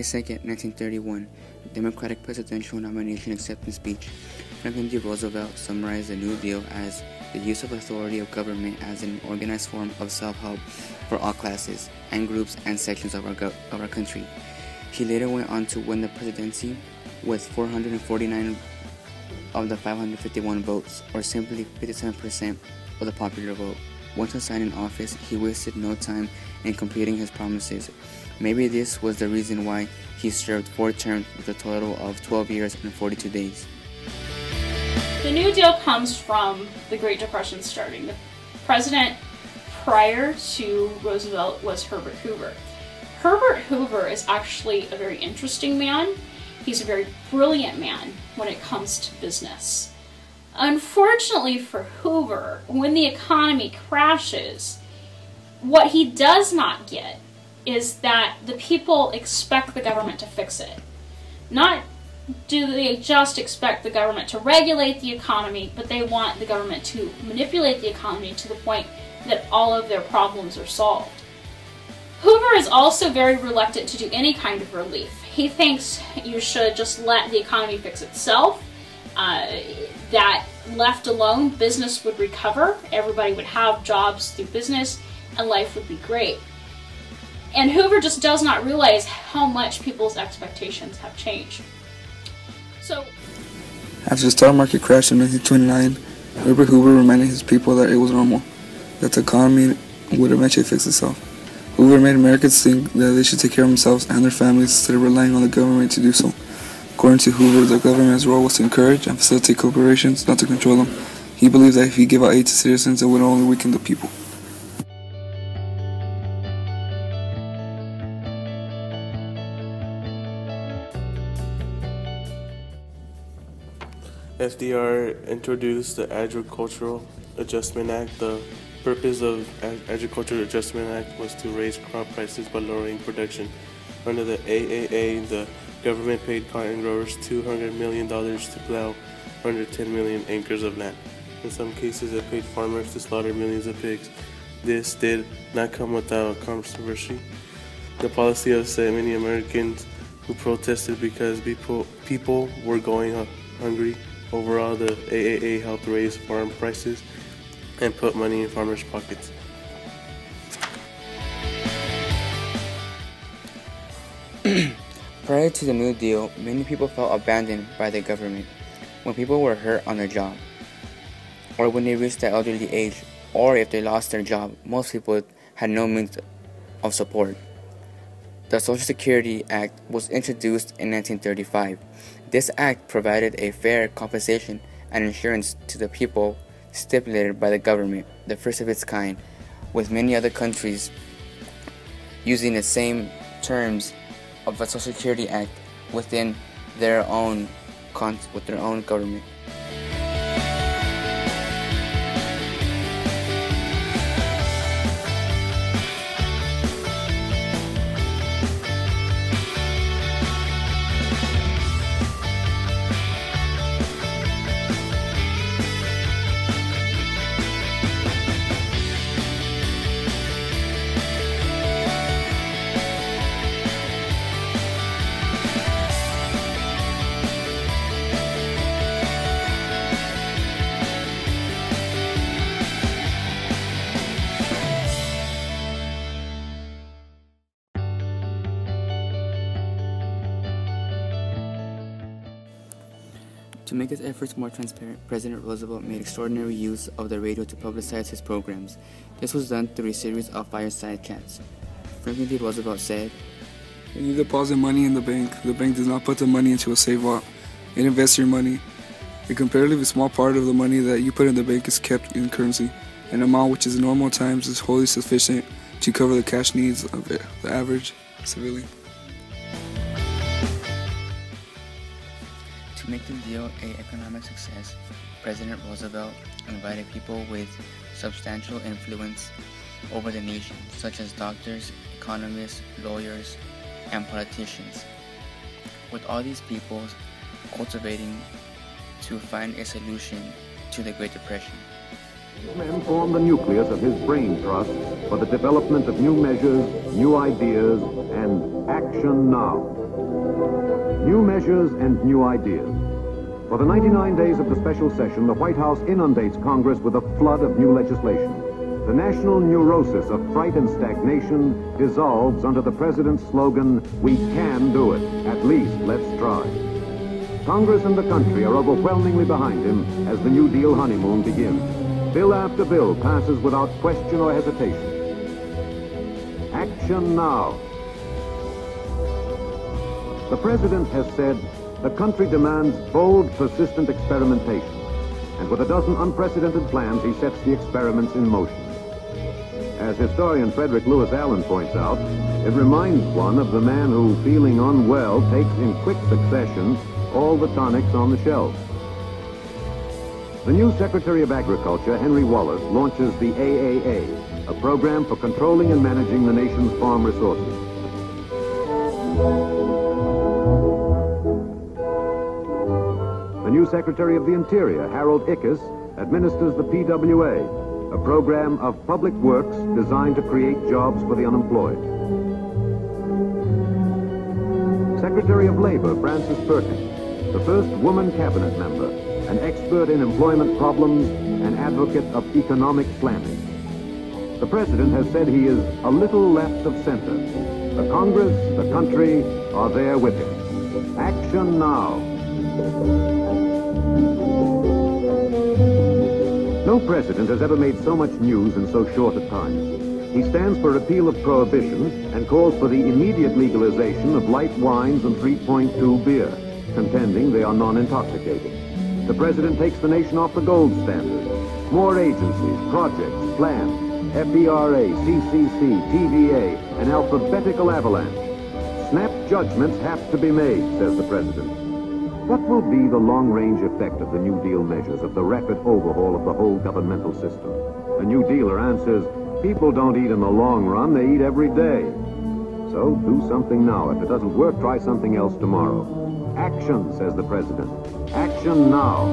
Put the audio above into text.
22nd, 1931, Democratic presidential nomination acceptance speech, Franklin D. Roosevelt summarized the New Deal as the use of authority of government as an organized form of self-help for all classes and groups and sections of our country. He later went on to win the presidency with 449 of the 551 votes, or simply 57% of the popular vote. Once assigned in office, he wasted no time in completing his promises. Maybe this was the reason why he served 4 terms with a total of 12 years and 42 days. The New Deal comes from the Great Depression starting. The president prior to Roosevelt was Herbert Hoover. Herbert Hoover is actually a very interesting man. He's a very brilliant man when it comes to business. Unfortunately for Hoover, when the economy crashes, what he does not get is that the people expect the government to fix it. Not do they just expect the government to regulate the economy, but they want the government to manipulate the economy to the point that all of their problems are solved. Hoover is also very reluctant to do any kind of relief. He thinks you should just let the economy fix itself. That left alone, business would recover, everybody would have jobs through business, and life would be great. And Hoover just does not realize how much people's expectations have changed. So, after the stock market crash in 1929, Herbert Hoover reminded his people that it was normal, that the economy would eventually fix itself. Hoover made Americans think that they should take care of themselves and their families instead of relying on the government to do so. According to Hoover, the government's role was to encourage and facilitate corporations, not to control them. He believed that if he gave out aid to citizens, it would only weaken the people. FDR introduced the Agricultural Adjustment Act. The purpose of Agricultural Adjustment Act was to raise crop prices by lowering production. Under the AAA, the government paid cotton growers $200 million to plow under 10 million acres of land. In some cases, it paid farmers to slaughter millions of pigs. This did not come without controversy. The policy upset many Americans who protested because people were going hungry. Overall, the AAA helped raise farm prices and put money in farmers' pockets. Prior to the New Deal, many people felt abandoned by the government. When people were hurt on their job, or when they reached the elderly age, or if they lost their job, most people had no means of support. The Social Security Act was introduced in 1935. This act provided a fair compensation and insurance to the people stipulated by the government, the first of its kind, with many other countries using the same terms of the Social Security Act within their own government. To make his efforts more transparent, President Roosevelt made extraordinary use of the radio to publicize his programs. This was done through a series of fireside chats. Franklin D. Roosevelt said, "When you deposit money in the bank does not put the money into a safe vault. It invests your money. A comparatively small part of the money that you put in the bank is kept in currency, an amount which in normal times is wholly sufficient to cover the cash needs of the average civilian." To make the deal an economic success, President Roosevelt invited people with substantial influence over the nation, such as doctors, economists, lawyers, and politicians, with all these people cultivating to find a solution to the Great Depression. Men form the nucleus of his brain trust for the development of new measures, new ideas, and action now. New measures and new ideas. For the 99 days of the special session, the White House inundates Congress with a flood of new legislation. The national neurosis of fright and stagnation dissolves under the president's slogan, "We can do it. At least let's try." Congress and the country are overwhelmingly behind him as the New Deal honeymoon begins. Bill after bill passes without question or hesitation. Action now. The president has said, the country demands bold, persistent experimentation. And with a dozen unprecedented plans, he sets the experiments in motion. As historian Frederick Lewis Allen points out, it reminds one of the man who, feeling unwell, takes in quick succession all the tonics on the shelf. The new Secretary of Agriculture, Henry Wallace, launches the AAA, a program for controlling and managing the nation's farm resources. The new Secretary of the Interior, Harold Ickes, administers the PWA, a program of public works designed to create jobs for the unemployed. Secretary of Labor, Frances Perkins, the first woman cabinet member, an expert in employment problems, an advocate of economic planning. The president has said he is a little left of center. The Congress, the country, are there with him. Action now. No president has ever made so much news in so short a time. He stands for repeal of prohibition and calls for the immediate legalization of light wines and 3.2 beer, contending they are non-intoxicating. The president takes the nation off the gold standard. More agencies, projects, plans, FDRA, CCC, TVA, an alphabetical avalanche. Snap judgments have to be made, says the president. What will be the long-range effect of the New Deal measures, of the rapid overhaul of the whole governmental system? A New Dealer answers, people don't eat in the long run, they eat every day. So do something now. If it doesn't work, try something else tomorrow. Action, says the president. Action now.